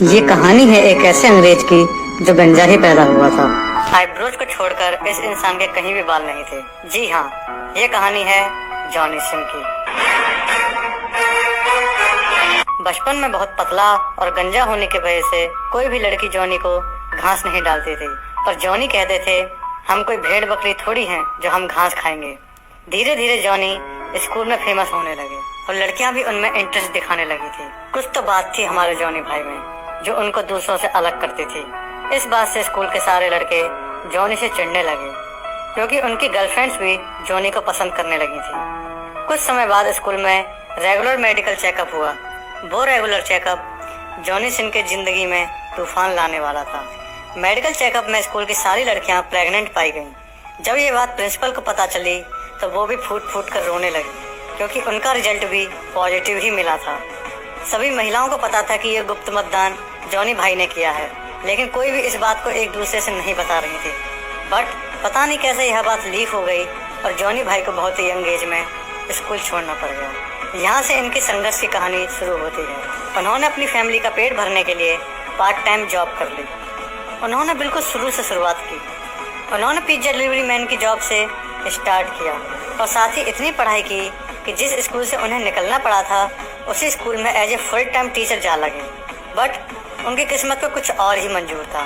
ये कहानी है एक ऐसे अंग्रेज की जो गंजा ही पैदा हुआ था। आईब्रोज को छोड़कर इस इंसान के कहीं भी बाल नहीं थे। जी हाँ, ये कहानी है जॉनी सिन की। बचपन में बहुत पतला और गंजा होने की वजह से कोई भी लड़की जॉनी को घास नहीं डालती थी, पर जॉनी कहते थे हम कोई भेड़ बकरी थोड़ी हैं जो हम घास खाएंगे। धीरे धीरे जॉनी स्कूल में फेमस होने लगे और लड़कियां भी उनमें इंटरेस्ट दिखाने लगी थी। कुछ तो बात थी हमारे जॉनी भाई में जो उनको दूसरों से अलग करती थी। इस बात से स्कूल के सारे लड़के जॉनी से चिढ़ने लगे क्योंकि उनकी गर्लफ्रेंड्स भी जॉनी को पसंद करने लगी थी। कुछ समय बाद स्कूल में रेगुलर मेडिकल चेकअप हुआ। वो रेगुलर चेकअप जॉनी सिन के जिंदगी में तूफान लाने वाला था। मेडिकल चेकअप में स्कूल की सारी लड़कियां प्रेग्नेंट पाई गईं। जब ये बात प्रिंसिपल को पता चली तो वो भी फूट फूट कर रोने लगी क्योंकि उनका रिजल्ट भी पॉजिटिव ही मिला था। सभी महिलाओं को पता था कि ये गुप्त मतदान जॉनी भाई ने किया है, लेकिन कोई भी इस बात को एक दूसरे से नहीं बता रही थी। बट पता नहीं कैसे यह बात लीक हो गई और जॉनी भाई को बहुत ही यंग एज में स्कूल छोड़ना पड़ गया। यहाँ से इनकी संघर्ष की कहानी शुरू होती है। उन्होंने अपनी फैमिली का पेट भरने के लिए पार्ट टाइम जॉब कर ली। उन्होंने बिल्कुल शुरू से शुरुआत की। उन्होंने पिज्जा डिलीवरी मैन की जॉब से स्टार्ट किया और साथ ही इतनी पढ़ाई की कि जिस स्कूल से उन्हें निकलना पड़ा था उसी स्कूल में as a full time teacher जा लगे। बट उनकी किस्मत को कुछ और ही मंजूर था।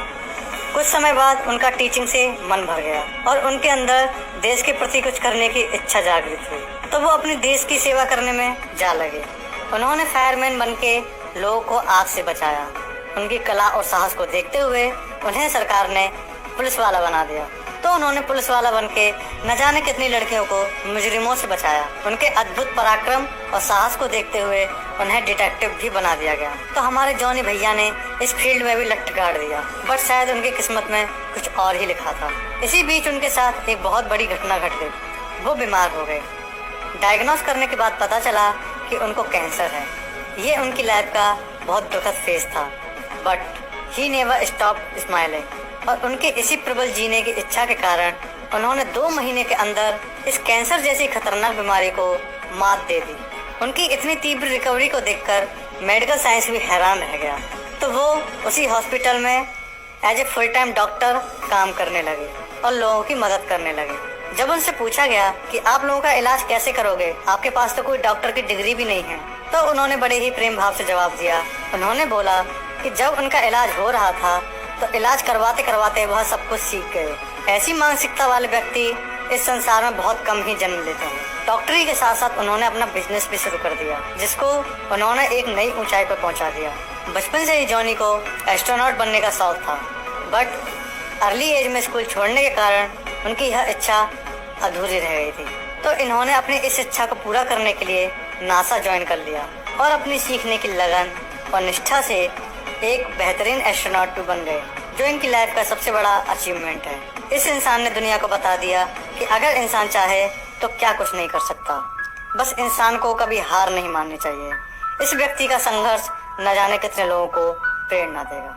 कुछ समय बाद उनका टीचिंग से मन भर गया और उनके अंदर देश के प्रति कुछ करने की इच्छा जागृत हुई, तो वो अपने देश की सेवा करने में जा लगे। उन्होंने फायरमैन बन के लोगों को आग से बचाया। उनकी कला और साहस को देखते हुए उन्हें सरकार ने पुलिस वाला बना दिया, तो उन्होंने पुलिस वाला बनके न जाने कितनी लड़कियों को मुजरिमों से बचाया। उनके अद्भुत पराक्रम और साहस को देखते हुए उन्हें डिटेक्टिव भी बना दिया गया। तो हमारे जॉनी भैया ने इस फील्ड में भी लट गाड़ दिया, बट शायद उनकी किस्मत में कुछ और ही लिखा था। इसी बीच उनके साथ एक बहुत बड़ी घटना घट गई। वो बीमार हो गए। डायग्नोस करने के बाद पता चला कि उनको कैंसर है। ये उनकी लाइफ का बहुत दुखद फेज था, but he never stop smiling. और उनके इसी प्रबल जीने की इच्छा के कारण उन्होंने 2 महीने के अंदर इस कैंसर जैसी खतरनाक बीमारी को मात दे दी। उनकी इतनी तीव्र रिकवरी को देखकर मेडिकल साइंस भी हैरान रह गया, तो वो उसी हॉस्पिटल में as a full time doctor काम करने लगे और लोगों की मदद करने लगे। जब उनसे पूछा गया कि आप लोगों का इलाज कैसे करोगे, आपके पास तो कोई डॉक्टर की डिग्री भी नहीं है, तो उन्होंने बड़े ही प्रेम भाव से जवाब दिया। उन्होंने बोला कि जब उनका इलाज हो रहा था तो इलाज करवाते करवाते वह सब कुछ सीख गए। ऐसी मानसिकता वाले व्यक्ति इस संसार में बहुत कम ही जन्म लेते हैं। डॉक्टरी के साथ साथ उन्होंने अपना बिजनेस भी शुरू कर दिया, जिसको उन्होंने एक नई ऊंचाई पर पहुंचा दिया। बचपन से ही जॉनी को एस्ट्रोनॉट बनने का शौक था, बट अर्ली एज में स्कूल छोड़ने के कारण उनकी यह इच्छा अधूरी रह गई थी। तो इन्होंने अपनी इस इच्छा को पूरा करने के लिए नासा ज्वाइन कर लिया और अपनी सीखने की लगन और निष्ठा से एक बेहतरीन एस्ट्रोनॉट भी बन गए, जो इनकी लाइफ का सबसे बड़ा अचीवमेंट है। इस इंसान ने दुनिया को बता दिया कि अगर इंसान चाहे तो क्या कुछ नहीं कर सकता। बस इंसान को कभी हार नहीं माननी चाहिए। इस व्यक्ति का संघर्ष न जाने कितने लोगों को प्रेरणा देगा।